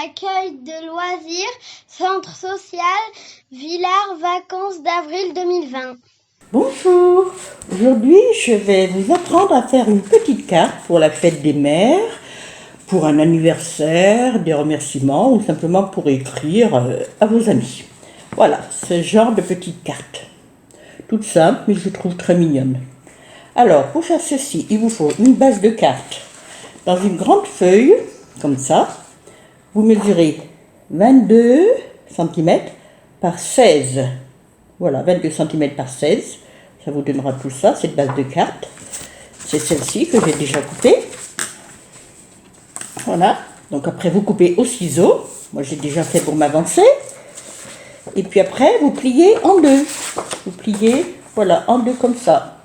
Accueil de loisirs, centre social, Villars, vacances d'avril 2020. Bonjour, aujourd'hui je vais vous apprendre à faire une petite carte pour la fête des mères, pour un anniversaire, des remerciements ou simplement pour écrire à vos amis. Voilà, ce genre de petite carte. Toute simple mais je trouve très mignonne. Alors pour faire ceci, il vous faut une base de carte dans une grande feuille, comme ça. Vous mesurez 22 cm par 16. Voilà, 22 cm par 16. Ça vous donnera tout ça, cette base de carte. C'est celle-ci que j'ai déjà coupée. Voilà. Donc après, vous coupez au ciseau. Moi, j'ai déjà fait pour m'avancer. Et puis après, vous pliez en deux. Vous pliez, voilà, en deux comme ça.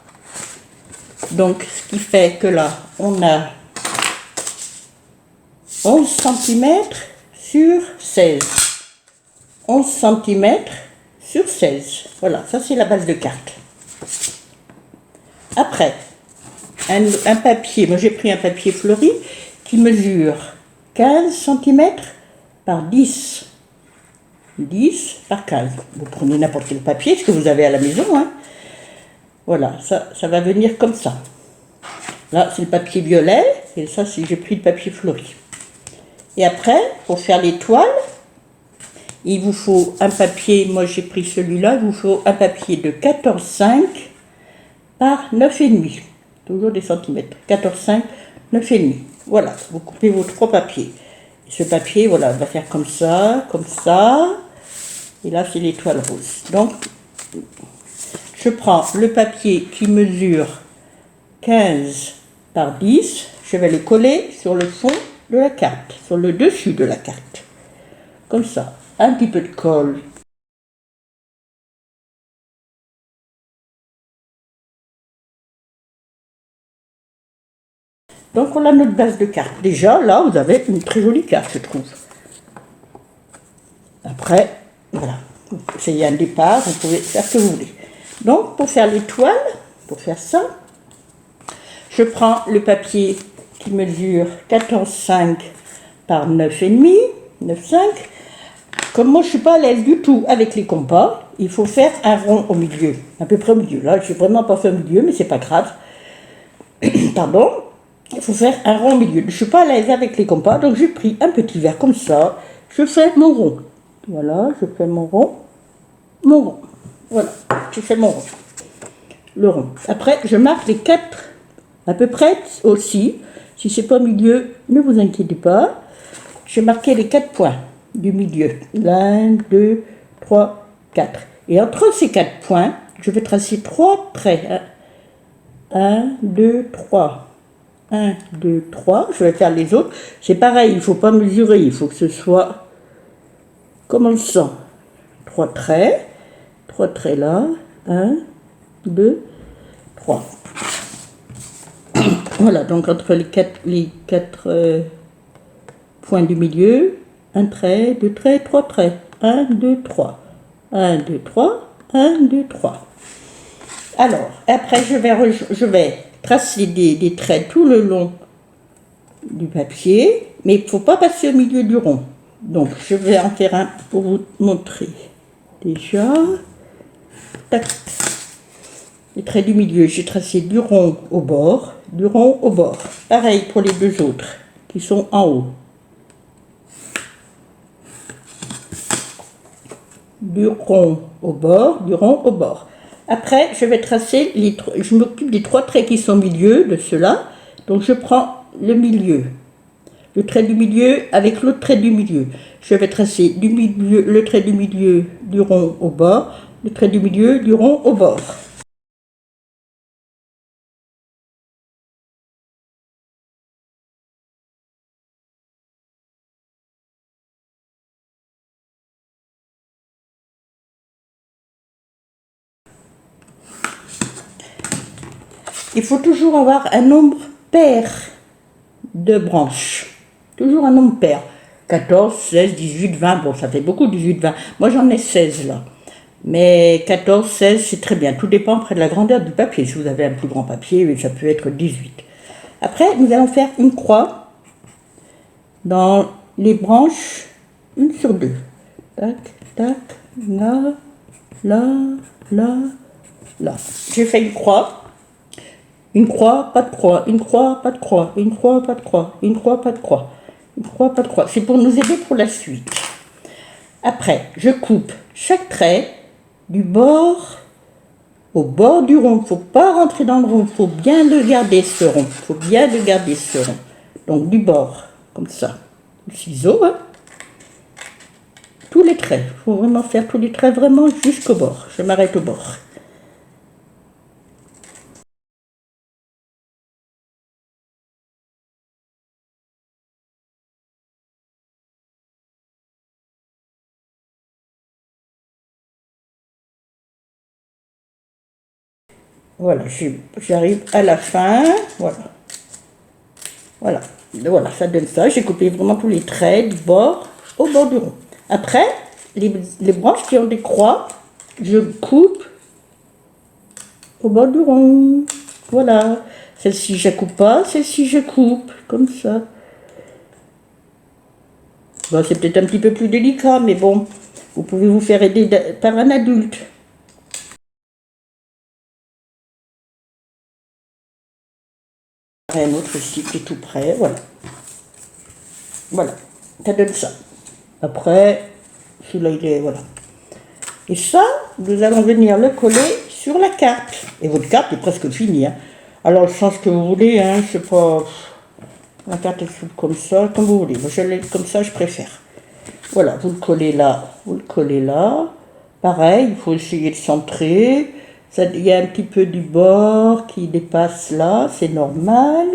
Donc, ce qui fait que là, on a 11 cm sur 16. 11 cm sur 16. Voilà, ça c'est la base de carte. Après, un papier, moi j'ai pris un papier fleuri qui mesure 15 cm par 10. 10 par 15. Vous prenez n'importe quel papier, ce que vous avez à la maison. Hein. Voilà, ça va venir comme ça. Là, c'est le papier violet, et ça, j'ai pris le papier fleuri. Et après, pour faire l'étoile, il vous faut un papier, moi j'ai pris celui-là, il vous faut un papier de 14,5 par 9,5. Toujours des centimètres. 14,5, 9,5. Voilà, vous coupez vos trois papiers. Et ce papier, voilà, va faire comme ça, comme ça. Et là, c'est l'étoile rose. Donc, je prends le papier qui mesure 15 par 10. Je vais le coller sur le fond de la carte, sur le dessus de la carte. Comme ça. Un petit peu de colle. Donc on a notre base de carte. Déjà, là, vous avez une très jolie carte, je trouve. Après, voilà. C'est un départ, vous pouvez faire ce que vous voulez. Donc, pour faire l'étoile, pour faire ça, je prends le papier qui mesure 14,5 par 9,5, 9,5. Comme moi, je ne suis pas à l'aise du tout avec les compas, il faut faire un rond au milieu, à peu près au milieu. Là, je n'ai vraiment pas fait au milieu, mais c'est pas grave. Pardon. Il faut faire un rond au milieu. Je ne suis pas à l'aise avec les compas, donc j'ai pris un petit verre comme ça. Je fais mon rond. Voilà, je fais mon rond. Mon rond. Voilà, je fais mon rond. Le rond. Après, je marque les quatre, à peu près aussi. Si c'est pas au milieu, ne vous inquiétez pas. J'ai marqué les 4 points du milieu. 1, 2, 3, 4. Et entre ces 4 points, je vais tracer 3 traits. 1, 2, 3. 1, 2, 3. Je vais faire les autres. C'est pareil, il ne faut pas mesurer. Il faut que ce soit comme ça. 3 traits. 3 traits là. 1, 2, 3. Voilà, donc entre les 4 points du milieu, un trait, 2 traits, 3 traits. 1, 2, 3. 1, 2, 3. 1, 2, 3. Alors, après, je vais tracer des traits tout le long du papier, mais il ne faut pas passer au milieu du rond. Donc, je vais en faire un pour vous montrer. Déjà, tac. Les traits du milieu, j'ai tracé du rond au bord, du rond au bord. Pareil pour les deux autres qui sont en haut. Du rond au bord, du rond au bord. Après, je vais tracer, je m'occupe des 3 traits qui sont au milieu de ceux-là. Donc, je prends le milieu, le trait du milieu avec l'autre trait du milieu. Je vais tracer du milieu, le trait du milieu du rond au bord, le trait du milieu du rond au bord. Il faut toujours avoir un nombre pair de branches. Toujours un nombre pair. 14, 16, 18, 20. Bon, ça fait beaucoup, 18, 20. Moi, j'en ai 16 là. Mais 14, 16, c'est très bien. Tout dépend après de la grandeur du papier. Si vous avez un plus grand papier, ça peut être 18. Après, nous allons faire une croix dans les branches une sur deux. Tac, tac, là, là, là, là. J'ai fait une croix, pas de croix, une croix, pas de croix, une croix, pas de croix, une croix, pas de croix, une croix, pas de croix. C'est pour nous aider pour la suite. Après, je coupe chaque trait du bord au bord du rond. Il ne faut pas rentrer dans le rond, il faut bien le garder ce rond. Il faut bien le garder ce rond. Donc du bord, comme ça. Le ciseau, hein. Tous les traits. Il faut vraiment faire tous les traits vraiment jusqu'au bord. Je m'arrête au bord. Voilà, j'arrive à la fin. Voilà. Voilà. Voilà, ça donne ça. J'ai coupé vraiment tous les traits du bord au bord du rond. Après, les branches qui ont des croix, je coupe au bord du rond. Voilà. Celle-ci, je ne coupe pas. Celle-ci, je coupe. Comme ça. Bon, c'est peut-être un petit peu plus délicat, mais bon, vous pouvez vous faire aider par un adulte. Un autre ici qui est tout prêt, voilà. Voilà, ça donne ça. Après, celui-là, il est, voilà. Et ça, nous allons venir le coller sur la carte. Et votre carte est presque finie, hein. Alors, le sens que vous voulez, hein, je sais pas, la carte est comme ça, comme vous voulez. Moi, je l'ai comme ça, je préfère. Voilà, vous le collez là, vous le collez là. Pareil, il faut essayer de centrer. Il y a un petit peu du bord qui dépasse là, c'est normal.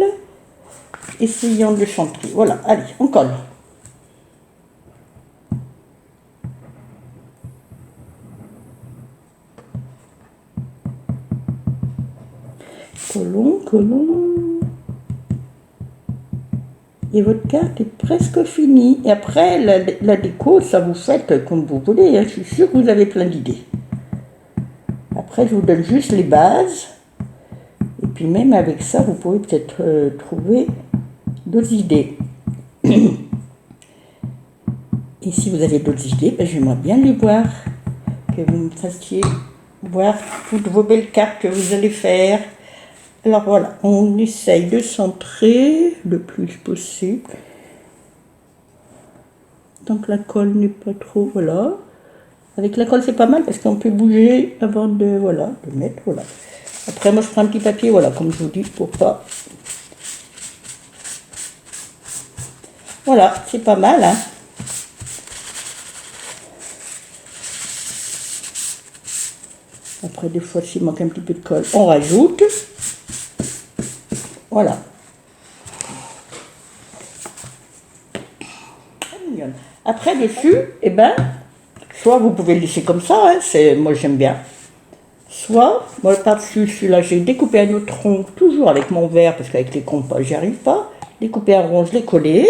Essayons de le centrer. Voilà, allez, on colle. Collons, collons. Et votre carte est presque finie. Et après, la déco, ça vous faites comme vous voulez, hein. Je suis sûre que vous avez plein d'idées. Après, je vous donne juste les bases. Et puis même avec ça, vous pouvez peut-être trouver d'autres idées. Et si vous avez d'autres idées, ben, j'aimerais bien les voir. Que vous me fassiez voir toutes vos belles cartes que vous allez faire. Alors voilà, on essaye de centrer le plus possible. Tant que la colle n'est pas trop, voilà. Avec la colle, c'est pas mal parce qu'on peut bouger avant de, voilà, de mettre, voilà. Après, moi, je prends un petit papier, voilà, comme je vous dis, pour pas... Voilà, c'est pas mal, hein. Après, des fois, s'il manque un petit peu de colle, on rajoute. Voilà. Après, dessus, eh ben, soit vous pouvez le laisser comme ça, hein, moi j'aime bien. Soit, moi par-dessus celui-là, j'ai découpé un autre rond, toujours avec mon verre, parce qu'avec les compas, j'y arrive pas. Découpé un rond, je l'ai collé.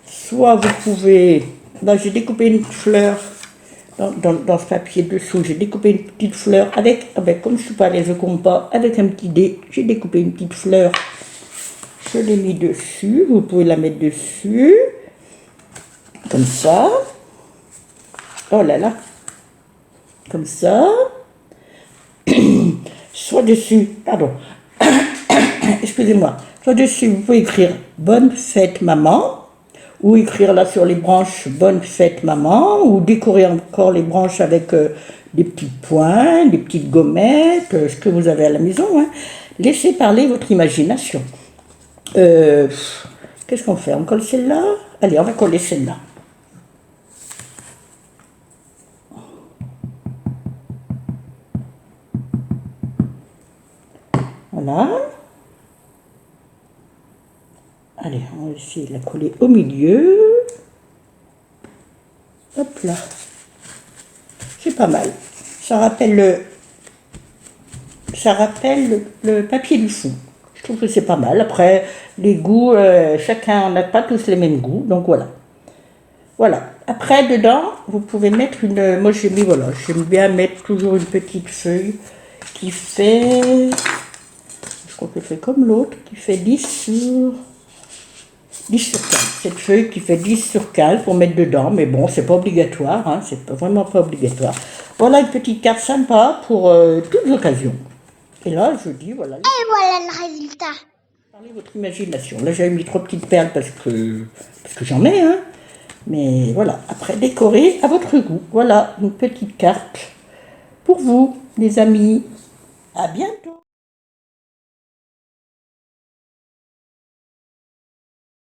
Soit vous pouvez, là j'ai découpé une fleur dans ce papier dessous, j'ai découpé une petite fleur avec comme je ne suis pas à l'aise au compas, avec un petit dé, j'ai découpé une petite fleur. Je l'ai mis dessus, vous pouvez la mettre dessus, comme ça. Oh là là, comme ça. Soit dessus, pardon, excusez-moi, soit dessus, vous pouvez écrire Bonne fête maman, ou écrire là sur les branches Bonne fête maman, ou décorer encore les branches avec des petits points, des petites gommettes, ce que vous avez à la maison, hein. Laissez parler votre imagination. Qu'est-ce qu'on fait? On colle celle-là? Allez, on va coller celle-là. Voilà. Allez, on va essayer de la coller au milieu. Hop là. C'est pas mal. Ça rappelle le papier du fond. Je trouve que c'est pas mal. Après, les goûts, chacun n'a pas tous les mêmes goûts. Donc voilà. Voilà. Après, dedans, vous pouvez mettre une... Moi, j'ai mis, voilà, j'aime bien mettre toujours une petite feuille qui fait... Je crois qu'elle fait comme l'autre, qui fait 10 sur... 10 sur 15. Cette feuille qui fait 10 sur 15 pour mettre dedans, mais bon, c'est pas obligatoire, hein, c'est vraiment pas obligatoire. Voilà une petite carte sympa pour toutes occasions. Et là, je dis, voilà. Et voilà le résultat. Parlez votre imagination. Là, j'avais mis 3 petites perles parce que j'en ai, hein. Mais voilà, après, décorer à votre goût. Voilà, une petite carte pour vous, les amis. À bientôt.